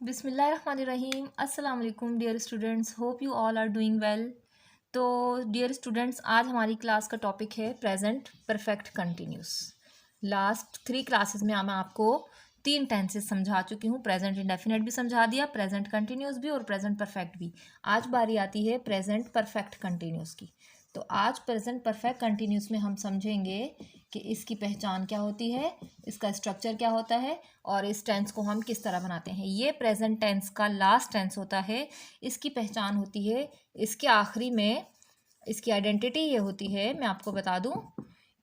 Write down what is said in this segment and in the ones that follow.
बिस्मिल्लाहिर्रहमानिर्रहीम। अस्सलाम वालेकुम dear students, hope you all are doing well. तो डियर स्टूडेंट्स, आज हमारी क्लास का टॉपिक है present perfect continuous. Last 3 classes में मैं आपको 3 टेंसेस समझा चुकी हूँ। प्रेजेंट इंडेफिनिट भी समझा दिया, प्रेजेंट कंटिन्यूस भी और प्रेजेंट परफेक्ट भी। आज बारी आती है प्रेजेंट परफेक्ट कंटिन्यूस की। तो आज प्रेजेंट परफेक्ट कंटिन्यूस में हम समझेंगे कि इसकी पहचान क्या होती है, इसका स्ट्रक्चर क्या होता है और इस टेंस को हम किस तरह बनाते हैं। ये प्रेजेंट टेंस का लास्ट टेंस होता है। इसकी पहचान होती है इसके आखिरी में, इसकी आइडेंटिटी ये होती है, मैं आपको बता दूं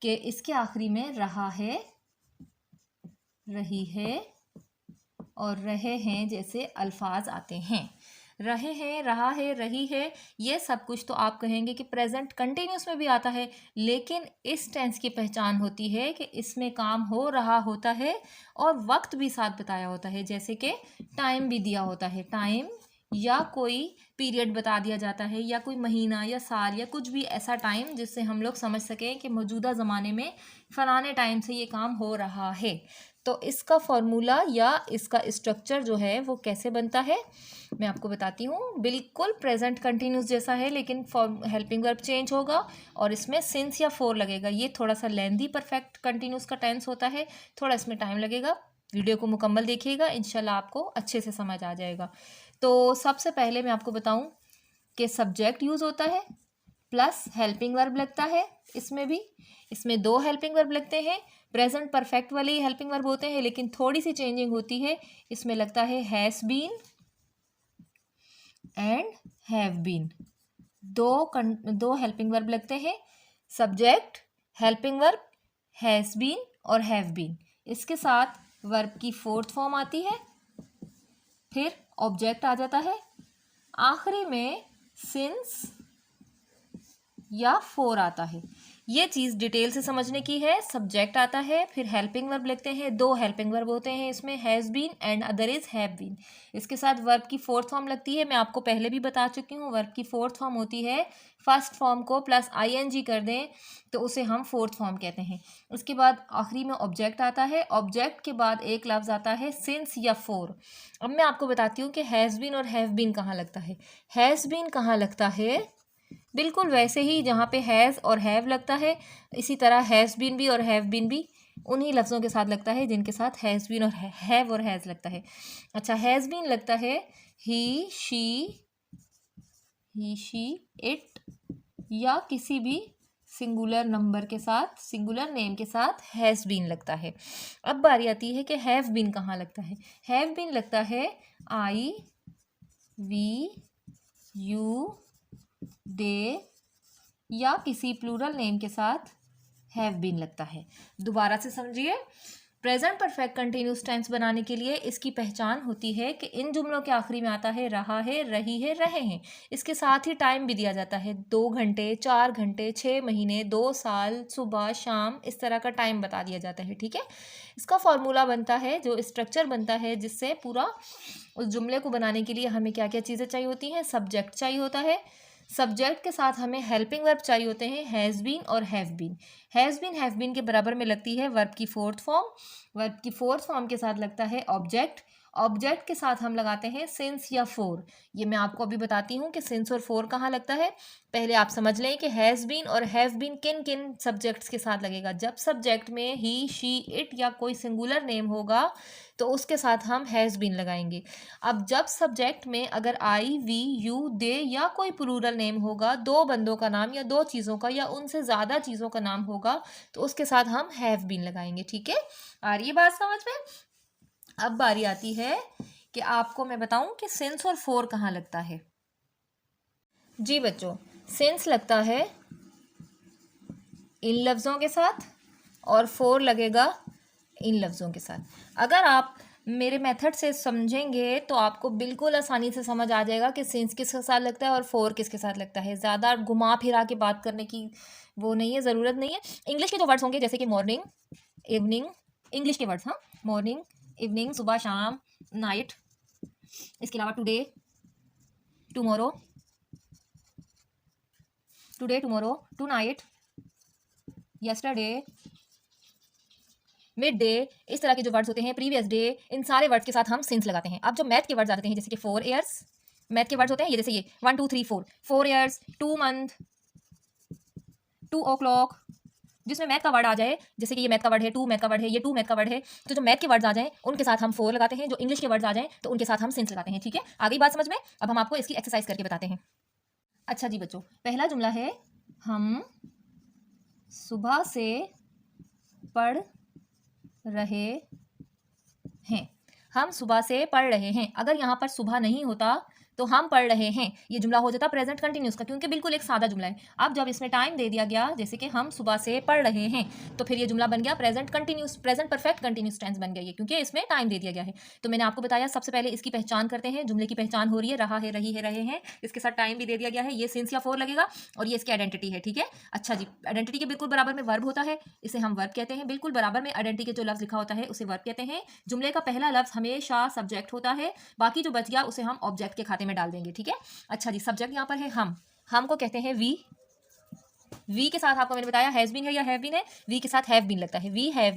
कि इसके आखिरी में रहा है, रही है और रहे हैं जैसे अल्फाज आते हैं। रहे हैं, रहा है, रही है, ये सब कुछ तो आप कहेंगे कि प्रेजेंट कंटिन्यूस में भी आता है, लेकिन इस टेंस की पहचान होती है कि इसमें काम हो रहा होता है और वक्त भी साथ बताया होता है, जैसे कि टाइम भी दिया होता है। टाइम या कोई पीरियड बता दिया जाता है या कोई महीना या साल या कुछ भी ऐसा टाइम जिससे हम लोग समझ सकें कि मौजूदा ज़माने में फ़लाने टाइम से ये काम हो रहा है। तो इसका फॉर्मूला या इसका स्ट्रक्चर जो है वो कैसे बनता है मैं आपको बताती हूँ। बिल्कुल प्रेजेंट कंटिन्यूस जैसा है, लेकिन फॉर्म हेल्पिंग वर्ब चेंज होगा और इसमें सिंस या फोर लगेगा। ये थोड़ा सा लेंदी परफेक्ट कंटिन्यूस का टेंस होता है, थोड़ा इसमें टाइम लगेगा। वीडियो को मुकम्मल देखिएगा, इंशाल्लाह आपको अच्छे से समझ आ जाएगा। तो सबसे पहले मैं आपको बताऊँ कि सब्जेक्ट यूज़ होता है प्लस हेल्पिंग वर्ब लगता है। इसमें 2 हेल्पिंग वर्ब लगते हैं। प्रेजेंट परफेक्ट वाले ही हेल्पिंग वर्ब होते हैं, लेकिन थोड़ी सी चेंजिंग होती है। इसमें लगता है has been and have been. दो हेल्पिंग वर्ब लगते हैं, subject, helping verb, has been और हैव बीन। इसके साथ वर्ब की फोर्थ फॉर्म आती है, फिर ऑब्जेक्ट आ जाता है, आखिरी में सिंस या फोर आता है। ये चीज़ डिटेल से समझने की है। सब्जेक्ट आता है, फिर हेल्पिंग वर्ब लिखते हैं, 2 हेल्पिंग वर्ब होते हैं इसमें, has been and other is have been. इसके साथ वर्ब की फोर्थ फॉर्म लगती है। मैं आपको पहले भी बता चुकी हूँ, वर्ब की फोर्थ फॉर्म होती है, फर्स्ट फॉर्म को प्लस आईएनजी कर दें तो उसे हम फोर्थ फॉर्म कहते हैं। उसके बाद आखिरी में ऑब्जेक्ट आता है, ऑब्जेक्ट के बाद एक लफ्ज़ आता है सिंस या फोर। अब मैं आपको बताती हूँ कि हैज़ बीन और हैव बीन कहाँ लगता है। हैज़ बीन कहाँ लगता है, बिल्कुल वैसे ही जहाँ पे हैज़ और हैव लगता है, इसी तरह हैज़ बीन भी और हैव बीन भी उन्हीं लफ्ज़ों के साथ लगता है जिनके साथ हैज़ बीन और हैव और हैज़ लगता है। अच्छा, हैज़ बीन लगता है ही शी इट या किसी भी सिंगुलर नंबर के साथ, सिंगुलर नेम के साथ हैज़ बीन लगता है। अब बारी आती है कि हैव बीन कहाँ लगता है। हैव बीन लगता है आई, वी, यू, दे या किसी प्लूरल नेम के साथ हैव बीन लगता है। दोबारा से समझिए, प्रेजेंट परफेक्ट कंटिन्यूस टेंस बनाने के लिए इसकी पहचान होती है कि इन जुमलों के आखिरी में आता है रहा है, रही है, रहे हैं। इसके साथ ही टाइम भी दिया जाता है, 2 घंटे, 4 घंटे, 6 महीने, 2 साल, सुबह शाम, इस तरह का टाइम बता दिया जाता है। ठीक है, इसका फॉर्मूला बनता है, जो स्ट्रक्चर बनता है जिससे पूरा उस जुमले को बनाने के लिए हमें क्या क्या चीज़ें चाहिए होती हैं। सब्जेक्ट चाहिए होता है, सब्जेक्ट के साथ हमें हेल्पिंग वर्ब चाहिए होते हैं, हैज़ बीन और have been. Has been have been के बराबर में लगती है वर्ब की फोर्थ फॉर्म, वर्ब की फोर्थ फॉर्म के साथ लगता है ऑब्जेक्ट, ऑब्जेक्ट के साथ हम लगाते हैं सिंस या फोर। ये मैं आपको अभी बताती हूँ कि सिंस और फोर कहाँ लगता है। पहले आप समझ लें कि हैज़ बीन और हैव बीन किन किन सब्जेक्ट्स के साथ लगेगा। जब सब्जेक्ट में ही, शी, इट या कोई सिंगुलर नेम होगा तो उसके साथ हम हैज़ बीन लगाएंगे। अब जब सब्जेक्ट में अगर आई, वी, यू, दे या कोई प्लूरल नेम होगा, 2 बंदों का नाम या 2 चीज़ों का या उनसे ज़्यादा चीज़ों का नाम होगा, तो उसके साथ हम हैव बीन लगाएंगे। ठीक है, आ रही है बात समझ में। अब बारी आती है कि आपको मैं बताऊं कि सिंस और फोर कहाँ लगता है। जी बच्चों, सिंस लगता है इन लफ्ज़ों के साथ और फोर लगेगा इन लफ्ज़ों के साथ। अगर आप मेरे मेथड से समझेंगे तो आपको बिल्कुल आसानी से समझ आ जाएगा कि सिंस किसके साथ लगता है और फोर किसके साथ लगता है। ज़्यादा घुमा फिरा के बात करने की वो नहीं है, ज़रूरत नहीं है। इंग्लिश के जो वर्ड्स होंगे जैसे कि मॉर्निंग, इवनिंग, इंग्लिश के वर्ड्स, हाँ, मॉर्निंग, इवनिंग, सुबह, शाम, नाइट, इसके अलावा today, tomorrow, today, tomorrow, tonight, yesterday, midday, इस तरह के जो वर्ड्स होते हैं, प्रीवियस डे, इन सारे वर्ड्स के साथ हम सिंस लगाते हैं। अब जो मैथ के वर्ड्स आते हैं, जैसे कि 4 ईयर्स, मैथ के वर्ड्स होते हैं ये, जैसे ये 1 2 3 4 ईयर्स, 2 मंथ, 2 o'clock, जिसमें मैथ का वर्ड आ जाए, जैसे कि ये मैथ का वर्ड है, 2 मैथ का वर्ड है, ये 2 मैथ का वर्ड है, तो जो मैथ के वर्ड्स आ जाएं उनके साथ हम 4 लगाते हैं, जो इंग्लिश के वर्ड्स आ जाएं तो उनके साथ हम सिंस लगाते हैं। ठीक है, आ गई बात समझ में? अब हम आपको इसकी एक्सरसाइज करके बताते हैं। अच्छा जी बच्चों, पहला जुमला है, हम सुबह से पढ़ रहे हैं। हम सुबह से पढ़ रहे हैं, अगर यहाँ पर सुबह नहीं होता तो हम पढ़ रहे हैं, ये जुमला हो जाता प्रेजेंट कंटिन्यूस का, क्योंकि बिल्कुल एक सादा जुमला है। अब जब इसमें टाइम दे दिया गया, जैसे कि हम सुबह से पढ़ रहे हैं, तो फिर ये जुमला बन गया present continuous, present perfect continuous tense बन गया ये, क्योंकि इसमें टाइम दे दिया गया है। तो मैंने आपको बताया सबसे पहले इसकी पहचान करते हैं। जुमले की पहचान हो रही है, रहा है, रही है, रहे हैं, इसके साथ टाइम भी दे दिया गया है, ये सिंस या फोर लगेगा, और ये इसकी आइडेंटिटी है। ठीक है, अच्छा जी, आइडेंटिटी के बिल्कुल बराबर में वर्ब होता है, इसे हम वर्ब कहते हैं। बिल्कुल बराबर में आइडेंटिटी के जो लफ्ज लिखा होता है उसे वर्ब कहते हैं। जुमले का पहला लफ्ज हमेशा सब्जेक्ट होता है, बाकी जो बच गया उसे हम ऑब्जेक्ट के खाते में डाल देंगे। ठीक है, अच्छा जी, सब्जेक्ट यहाँ पर है हम को कहते हैं वी के साथ आपको मैंने बताया हैज बीन है या हैव बीन है, वी के साथ हैव बीन लगता है, वी हैव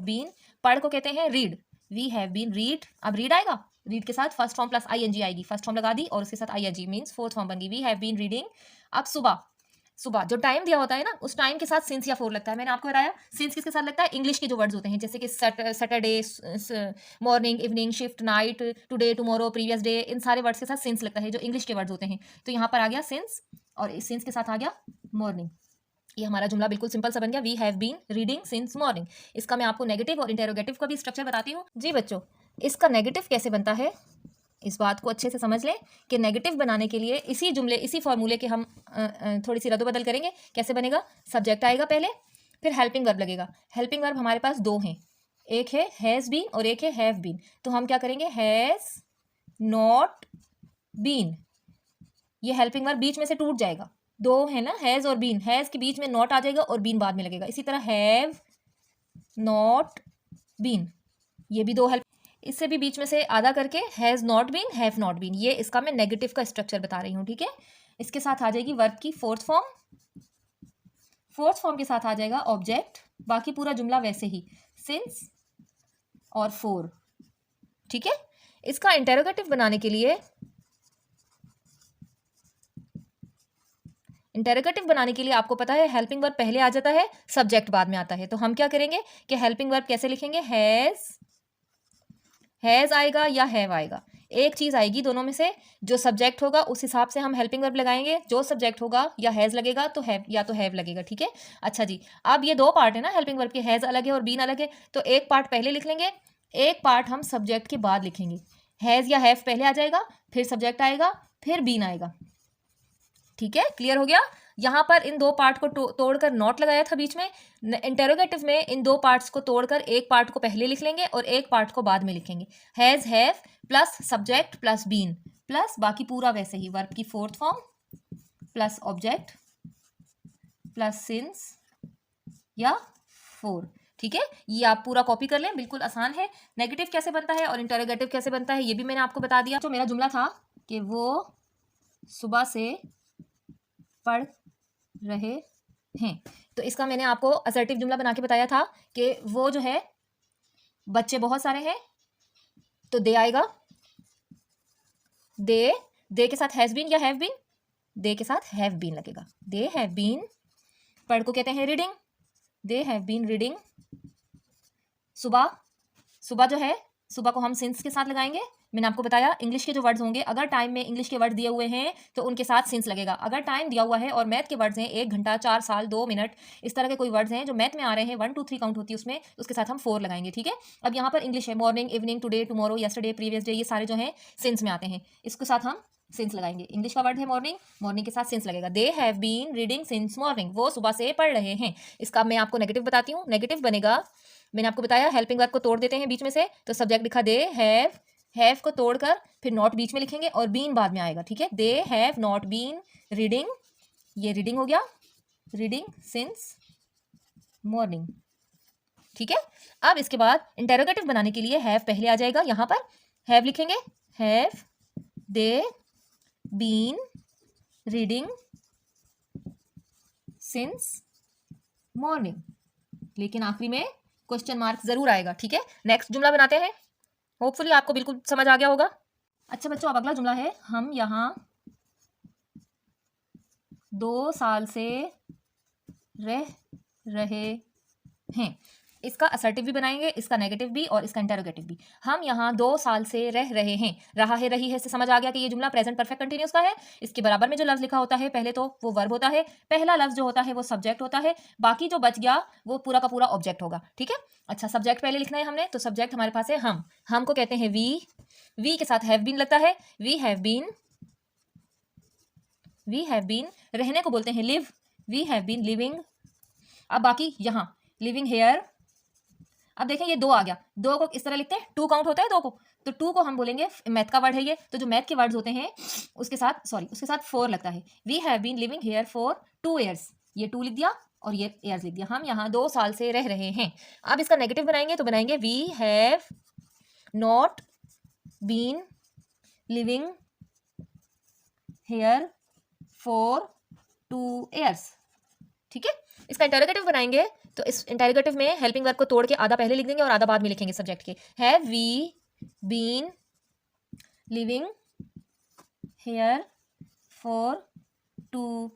बीन। पढ़ को कहते हैं read, we have been read. अब रीड आएगा, रीड के साथ फर्स्ट फॉर्म प्लस आईएनजी आएगी, फर्स्ट फॉर्म लगा दी और उसके साथ आईएनजी मींस फोर्थ फॉर्म बन गई, वी हैव बीन रीडिंग। अब सुबह जो टाइम दिया होता है ना, उस टाइम के साथ सिंस या फोर लगता है। मैंने आपको बताया सिंस किसके साथ लगता है, इंग्लिश के जो वर्ड्स होते हैं, जैसे कि Saturday, morning, evening, shift, night, today, tomorrow, previous day, इन सारे वर्ड्स के साथ सिंस लगता है, जो इंग्लिश के वर्ड्स होते हैं। तो यहाँ पर आ गया सिंस, और इस सिंस के साथ आ गया मॉर्निंग। ये हमारा जुमला बिल्कुल सिंपल सा बन गया, we have been reading since morning. इसका मैं आपको नेगेटिव और इंटेरोगेटिव का भी स्ट्रक्चर बताती हूँ। जी बच्चों, इसका नेगेटिव कैसे बनता है, इस बात को अच्छे से समझ लें कि नेगेटिव बनाने के लिए इसी जुमले, इसी फॉर्मूले के हम थोड़ी सी रद्द-बदल करेंगे। कैसे बनेगा, सब्जेक्ट आएगा पहले, फिर हेल्पिंग वर्ब लगेगा। हेल्पिंग वर्ब हमारे पास दो हैं, एक है हैज़ बीन और एक है हैव बीन। तो हम क्या करेंगे, हैज़ नॉट बीन, ये हेल्पिंग वर्ब बीच में से टूट जाएगा, दो है ना, हैज़ और बीन, हैज़ के बीच में नॉट आ जाएगा और बीन बाद में लगेगा। इसी तरह हैव नॉट बीन, ये भी दो हेल्प, इससे भी बीच में से आधा करके has not been, have not been. ये इसका मैं नेगेटिव का स्ट्रक्चर बता रही हूँ। ठीक है, इसके साथ आ जाएगी वर्ब की फोर्थ फॉर्म के साथ आ जाएगा ऑब्जेक्ट, बाकी पूरा जुमला वैसे ही सिंस और फोर। ठीक है, इसका इंटेरोगेटिव बनाने के लिए, आपको पता है हेल्पिंग वर्ब पहले आ जाता है, सब्जेक्ट बाद में आता है। तो हम क्या करेंगे कि हेल्पिंग वर्ब कैसे लिखेंगे, हैज़ आएगा या हैव आएगा, एक चीज़ आएगी दोनों में से, जो सब्जेक्ट होगा उस हिसाब से हम हेल्पिंग वर्ब लगाएंगे, जो सब्जेक्ट होगा या हैज़ लगेगा तो हैव, या तो हैव लगेगा। ठीक है, अच्छा जी, अब ये दो पार्ट है ना हेल्पिंग वर्ब के, हैज़ अलग है और बीन अलग है, तो एक पार्ट पहले लिख लेंगे, एक पार्ट हम सब्जेक्ट के बाद लिखेंगे। हैज़ या हैव पहले आ जाएगा, फिर सब्जेक्ट आएगा, फिर बीन आएगा। ठीक है, क्लियर हो गया। यहाँ पर इन दो पार्ट को तोड़कर नॉट लगाया था बीच में, इंटेरोगेटिव में इन दो पार्ट्स को तोड़कर एक पार्ट को पहले लिख लेंगे और एक पार्ट को बाद में लिखेंगे। Has, have plus subject plus been plus बाकी पूरा वैसे ही, वर्ब की fourth form plus object plus since या फोर। ठीक है, ये आप पूरा कॉपी कर लें, बिल्कुल आसान है। नेगेटिव कैसे बनता है और इंटेरोगेटिव कैसे बनता है ये भी मैंने आपको बता दिया। तो मेरा जुमला था कि वो सुबह से पढ़ रहे हैं, तो इसका मैंने आपको असर्टिव जुमला बना के बताया था कि वो जो है बच्चे बहुत सारे हैं, तो दे आएगा, दे के साथ हैज बीन या हैव बीन, दे के साथ हैव बीन लगेगा, दे हैव बीन। पढ़ को कहते हैं reading, they have been reading. सुबह जो है, सुबह को हम सिंस के साथ लगाएंगे। मैंने आपको बताया इंग्लिश के जो वर्ड्स होंगे, अगर टाइम में इंग्लिश के वर्ड दिए हुए हैं तो उनके साथ सिंस लगेगा। अगर टाइम दिया हुआ है और मैथ के वर्ड्स हैं 1 घंटा, 4 साल, 2 मिनट, इस तरह के कोई वर्ड्स हैं जो मैथ में आ रहे हैं, 1 2 3 काउंट होती है उसमें, उसके साथ हम 4 लगाएंगे। ठीक है, अब यहाँ पर इंग्लिश है, morning, evening, today, tomorrow, yesterday, previous day, ये सारे जो हैं सिंस में आते हैं, इसके साथ हम सिंस लगाएंगे। इंग्लिश का वर्ड है मॉर्निंग के साथ सिंस लगेगा। They have been reading since morning, वो सुबह से पढ़ रहे हैं। इसका मैं आपको नेगेटिव बताती हूँ। नेगेटिव बनेगा, मैंने आपको बताया हेल्पिंग वर्ब को तोड़ देते हैं बीच में से, तो सब्जेक्ट लिखा दे हैव को तोड़कर फिर नॉट बीच में लिखेंगे और बीन बाद में आएगा। ठीक है, they have not been reading, ये रीडिंग हो गया, रीडिंग सिंस मॉर्निंग। ठीक है, अब इसके बाद इंटेरोगेटिव बनाने के लिए हैव पहले आ जाएगा, यहाँ पर हैव लिखेंगे, have they been reading since morning. लेकिन आखिरी में क्वेश्चन मार्क जरूर आएगा, ठीक है। नेक्स्ट जुमला बनाते हैं, होपफुली आपको बिल्कुल समझ आ गया होगा। अच्छा बच्चों, अब अगला जुमला है, हम यहाँ 2 साल से रह रहे हैं। इसका असर्टिव भी बनाएंगे, इसका नेगेटिव भी और इसका इंटरोगेटिव भी। हम यहाँ 2 साल से रह रहे हैं, रहा है रही है से समझ आ गया कि ये जुमला प्रेजेंट परफेक्ट कंटिन्यूस का है। इसके बराबर में जो लफ्ज लिखा होता है पहले तो वो वर्ब होता है, पहला लफ्ज जो होता है वो सब्जेक्ट होता है, बाकी जो बच गया वो पूरा का पूरा ऑब्जेक्ट होगा, ठीक है। अच्छा, सब्जेक्ट पहले लिखना है हमने, तो सब्जेक्ट हमारे पास है हम को कहते हैं वी के साथ हैव बीन लगता है, वी हैव बीन, रहने को बोलते हैं live, we have been living. अब बाकी यहाँ लिविंग हेयर, अब देखें ये 2 आ गया, 2 को इस तरह लिखते हैं, 2 काउंट होता है 2 को, तो 2 को हम बोलेंगे, मैथ का वर्ड है ये, तो जो मैथ के वर्ड्स होते हैं उसके साथ 4 लगता है। We have been living here for 2 years, ये 2 लिख दिया और ये ईयर्स लिख दिया। हम यहाँ 2 साल से रह रहे हैं। अब इसका नेगेटिव बनाएंगे, तो बनाएंगे we have not been living here for 2 years, ठीक है। इसका इंटरोगेटिव बनाएंगे, तो इस इंटरोगेटिव में हेल्पिंग वर्ब को तोड़ के आधा पहले लिख देंगे और आधा बाद में लिखेंगे सब्जेक्ट के। Have we been living here for 2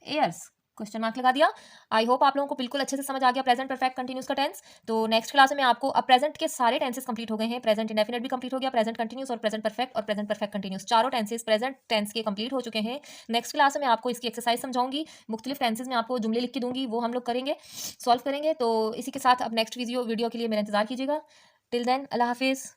ईयर्स, क्वेश्चन मार्क लगा दिया। आई होप आप लोगों को बिल्कुल अच्छे से समझ आ गया प्रेजेंट परफेक्ट कंटिन्यूस का टेंस। तो नेक्स्ट क्लास में आपको, अब प्रेजेंट के सारे टेंसेस कंप्लीट हो गए हैं, प्रेजेंट इंडेफिनिट भी कंप्लीट हो गया, प्रेजेंट कंटिन्यूस और प्रेजेंट परफेक्ट और प्रेजेंट परफेक्ट कंटिन्यूस, चारों टेंसेस प्रेजेंट टेंस के कंप्लीट हो चुके हैं। नेक्स्ट क्लास में आपको इसकी एक्सरसाइज समझाऊंगी, मुख्तलिफ टेंसेस में आपको जुमले लिख के दूंगी, वो हम लोग करेंगे, सॉल्व करेंगे। तो इसी के साथ अब नेक्स्ट वीडियो के लिए मेरा इंतजार कीजिएगा। टिल देन अल्लाह हाफिज़।